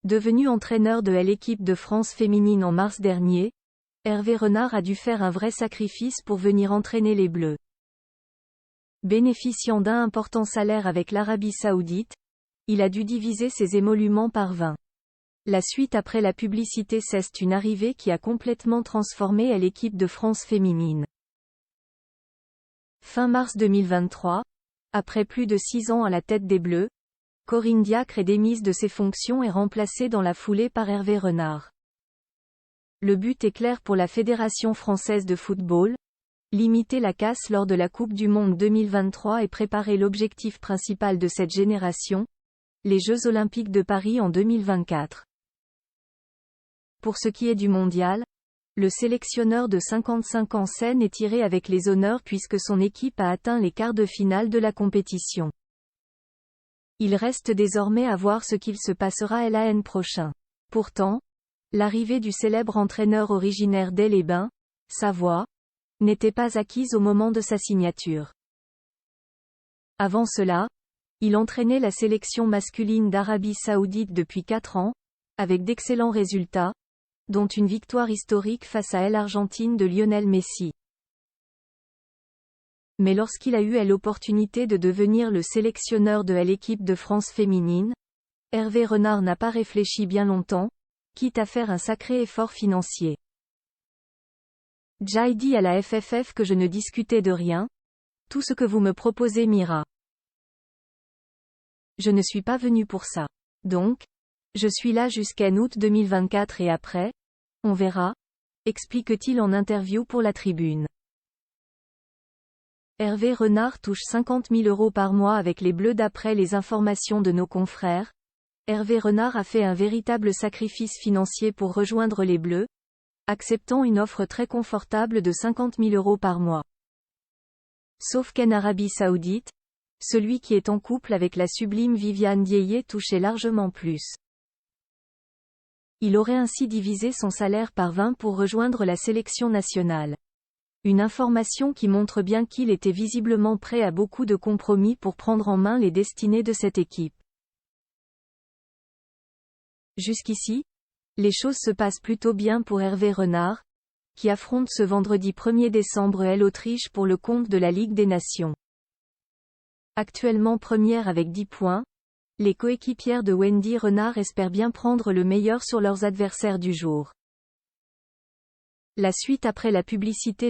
Devenu entraîneur de l'équipe de France féminine en mars dernier, Hervé Renard a dû faire un vrai sacrifice pour venir entraîner les Bleus. Bénéficiant d'un important salaire avec l'Arabie Saoudite, il a dû diviser ses émoluments par 20. La suite après la publicité, c'est une arrivée qui a complètement transformé l'équipe de France féminine. Fin mars 2023, après plus de 6 ans à la tête des Bleus, Corinne Diacre est démise de ses fonctions et remplacée dans la foulée par Hervé Renard. Le but est clair pour la Fédération française de football: limiter la casse lors de la Coupe du Monde 2023 et préparer l'objectif principal de cette génération, les Jeux Olympiques de Paris en 2024. Pour ce qui est du mondial, le sélectionneur de 55 ans s'en est tiré avec les honneurs puisque son équipe a atteint les quarts de finale de la compétition. Il reste désormais à voir ce qu'il se passera l'an prochain. Pourtant, l'arrivée du célèbre entraîneur originaire d'Aix-les-Bains, Savoie, n'était pas acquise au moment de sa signature. Avant cela, il entraînait la sélection masculine d'Arabie Saoudite depuis 4 ans, avec d'excellents résultats, dont une victoire historique face à l'Argentine de Lionel Messi. Mais lorsqu'il a eu l'opportunité de devenir le sélectionneur de l'équipe de France féminine, Hervé Renard n'a pas réfléchi bien longtemps, quitte à faire un sacré effort financier. J'ai dit à la FFF que je ne discutais de rien, tout ce que vous me proposez m'ira. Je ne suis pas venu pour ça. Donc, je suis là jusqu'en août 2024 et après, on verra, explique-t-il en interview pour La Tribune. Hervé Renard touche 50 000 € par mois avec les Bleus d'après les informations de nos confrères. Hervé Renard a fait un véritable sacrifice financier pour rejoindre les Bleus, acceptant une offre très confortable de 50 000 € par mois. Sauf qu'en Arabie Saoudite, celui qui est en couple avec la sublime Viviane Dieye touchait largement plus. Il aurait ainsi divisé son salaire par 20 pour rejoindre la sélection nationale. Une information qui montre bien qu'il était visiblement prêt à beaucoup de compromis pour prendre en main les destinées de cette équipe. Jusqu'ici, les choses se passent plutôt bien pour Hervé Renard, qui affronte ce vendredi 1er décembre l'Autriche pour le compte de la Ligue des Nations. Actuellement première avec 10 points, les coéquipières de Wendy Renard espèrent bien prendre le meilleur sur leurs adversaires du jour. La suite après la publicité.